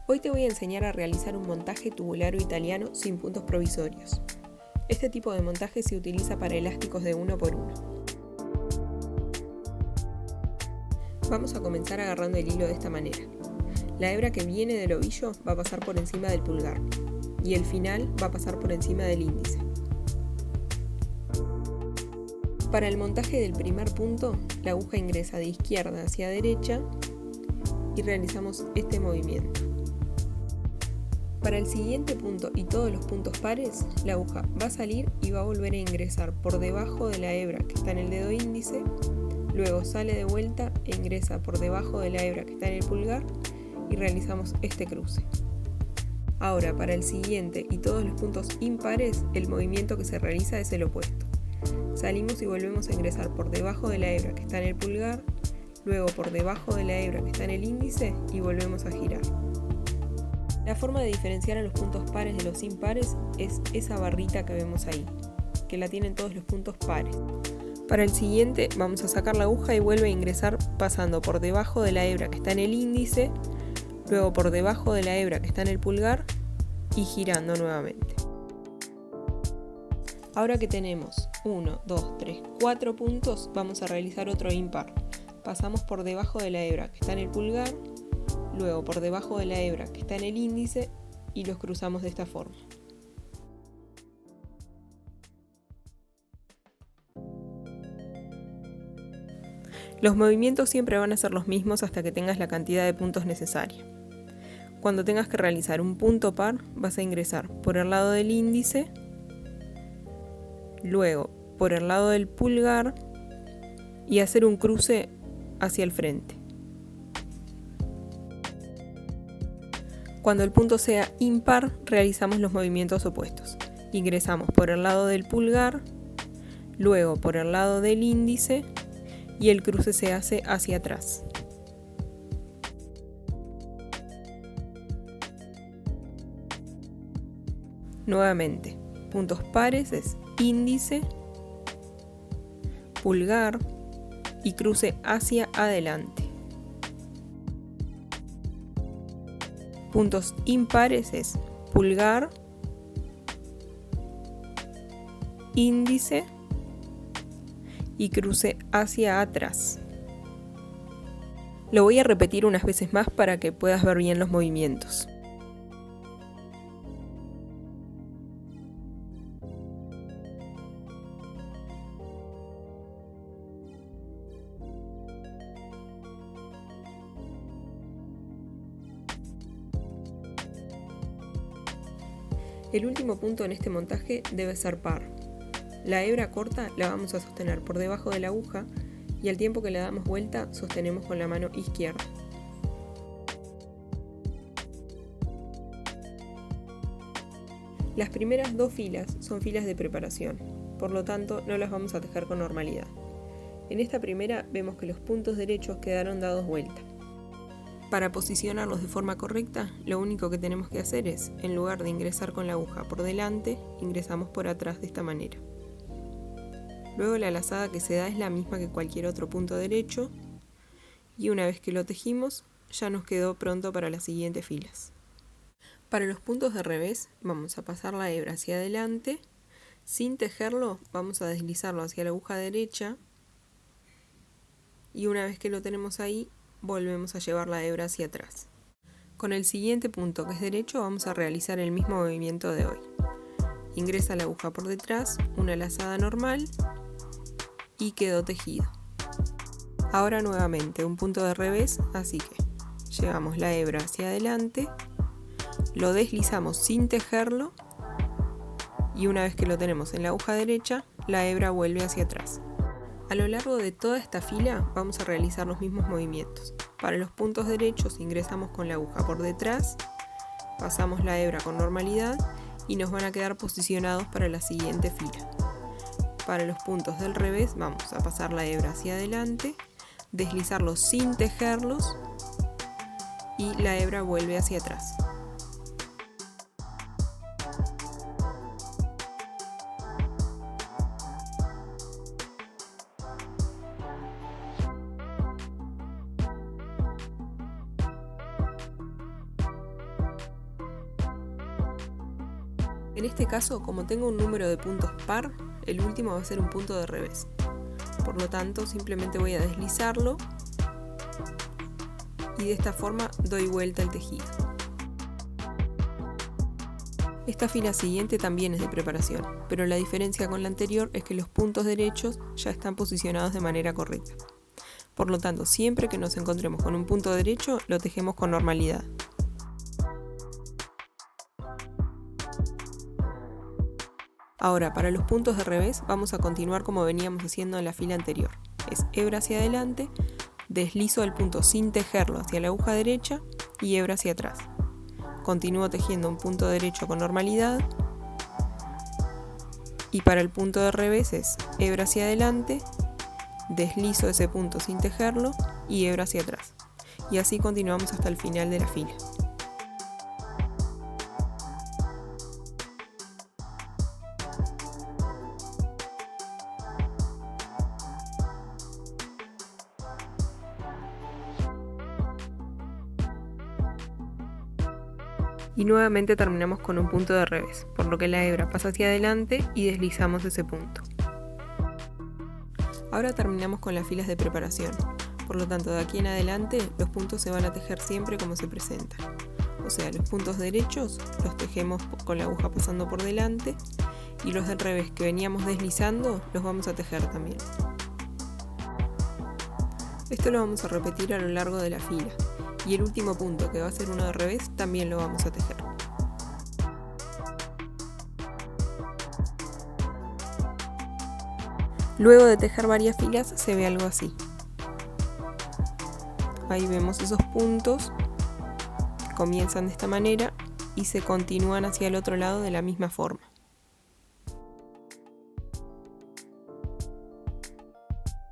Hoy te voy a enseñar a realizar un montaje tubularo italiano sin puntos provisorios. Este tipo de montaje se utiliza para elásticos de 1 por 1. Vamos a comenzar agarrando el hilo de esta manera. La hebra que viene del ovillo va a pasar por encima del pulgar y el final va a pasar por encima del índice. Para el montaje del primer punto, la aguja ingresa de izquierda hacia derecha y realizamos este movimiento. Para el siguiente punto y todos los puntos pares, la aguja va a salir y va a volver a ingresar por debajo de la hebra que está en el dedo índice, luego sale de vuelta e ingresa por debajo de la hebra que está en el pulgar y realizamos este cruce. Ahora, para el siguiente y todos los puntos impares, el movimiento que se realiza es el opuesto. Salimos y volvemos a ingresar por debajo de la hebra que está en el pulgar, luego por debajo de la hebra que está en el índice y volvemos a girar. La forma de diferenciar a los puntos pares de los impares es esa barrita que vemos ahí, que la tienen todos los puntos pares. Para el siguiente vamos a sacar la aguja y vuelve a ingresar pasando por debajo de la hebra que está en el índice, luego por debajo de la hebra que está en el pulgar y girando nuevamente. Ahora que tenemos 1, 2, 3, 4 puntos, vamos a realizar otro impar. Pasamos por debajo de la hebra que está en el pulgar, luego por debajo de la hebra que está en el índice y los cruzamos de esta forma. Los movimientos siempre van a ser los mismos hasta que tengas la cantidad de puntos necesaria. Cuando tengas que realizar un punto par, vas a ingresar por el lado del índice, luego por el lado del pulgar y hacer un cruce hacia el frente. Cuando el punto sea impar, realizamos los movimientos opuestos. Ingresamos por el lado del pulgar, luego por el lado del índice y el cruce se hace hacia atrás. Nuevamente, puntos pares es índice, pulgar y cruce hacia adelante. Puntos impares es pulgar, índice y cruce hacia atrás. Lo voy a repetir unas veces más para que puedas ver bien los movimientos. El último punto en este montaje debe ser par. La hebra corta la vamos a sostener por debajo de la aguja y al tiempo que le damos vuelta sostenemos con la mano izquierda. Las primeras dos filas son filas de preparación, por lo tanto no las vamos a tejer con normalidad. En esta primera vemos que los puntos derechos quedaron dados vuelta. Para posicionarlos de forma correcta, lo único que tenemos que hacer es, en lugar de ingresar con la aguja por delante, ingresamos por atrás de esta manera. Luego la lazada que se da es la misma que cualquier otro punto derecho y una vez que lo tejimos, ya nos quedó pronto para las siguientes filas. Para los puntos de revés, vamos a pasar la hebra hacia adelante, sin tejerlo vamos a deslizarlo hacia la aguja derecha y una vez que lo tenemos ahí, volvemos a llevar la hebra hacia atrás. Con el siguiente punto que es derecho vamos a realizar el mismo movimiento de hoy. Ingresa la aguja por detrás, una lazada normal y quedó tejido. Ahora nuevamente un punto de revés, así que llevamos la hebra hacia adelante, lo deslizamos sin tejerlo y una vez que lo tenemos en la aguja derecha, la hebra vuelve hacia atrás. A lo largo de toda esta fila vamos a realizar los mismos movimientos. Para los puntos derechos ingresamos con la aguja por detrás, pasamos la hebra con normalidad y nos van a quedar posicionados para la siguiente fila. Para los puntos del revés vamos a pasar la hebra hacia adelante, deslizarlos sin tejerlos y la hebra vuelve hacia atrás. En este caso, como tengo un número de puntos par, el último va a ser un punto de revés. Por lo tanto, simplemente voy a deslizarlo y de esta forma doy vuelta al tejido. Esta fila siguiente también es de preparación, pero la diferencia con la anterior es que los puntos derechos ya están posicionados de manera correcta. Por lo tanto, siempre que nos encontremos con un punto derecho, lo tejemos con normalidad. Ahora, para los puntos de revés, vamos a continuar como veníamos haciendo en la fila anterior. Es hebra hacia adelante, deslizo el punto sin tejerlo hacia la aguja derecha y hebra hacia atrás. Continúo tejiendo un punto derecho con normalidad y para el punto de revés es hebra hacia adelante, deslizo ese punto sin tejerlo y hebra hacia atrás. Y así continuamos hasta el final de la fila. Y nuevamente terminamos con un punto de revés, por lo que la hebra pasa hacia adelante y deslizamos ese punto. Ahora terminamos con las filas de preparación, por lo tanto de aquí en adelante los puntos se van a tejer siempre como se presentan. O sea, los puntos derechos los tejemos con la aguja pasando por delante y los del revés que veníamos deslizando los vamos a tejer también. Esto lo vamos a repetir a lo largo de la fila. Y el último punto, que va a ser uno de revés, también lo vamos a tejer. Luego de tejer varias filas se ve algo así. Ahí vemos esos puntos, comienzan de esta manera y se continúan hacia el otro lado de la misma forma.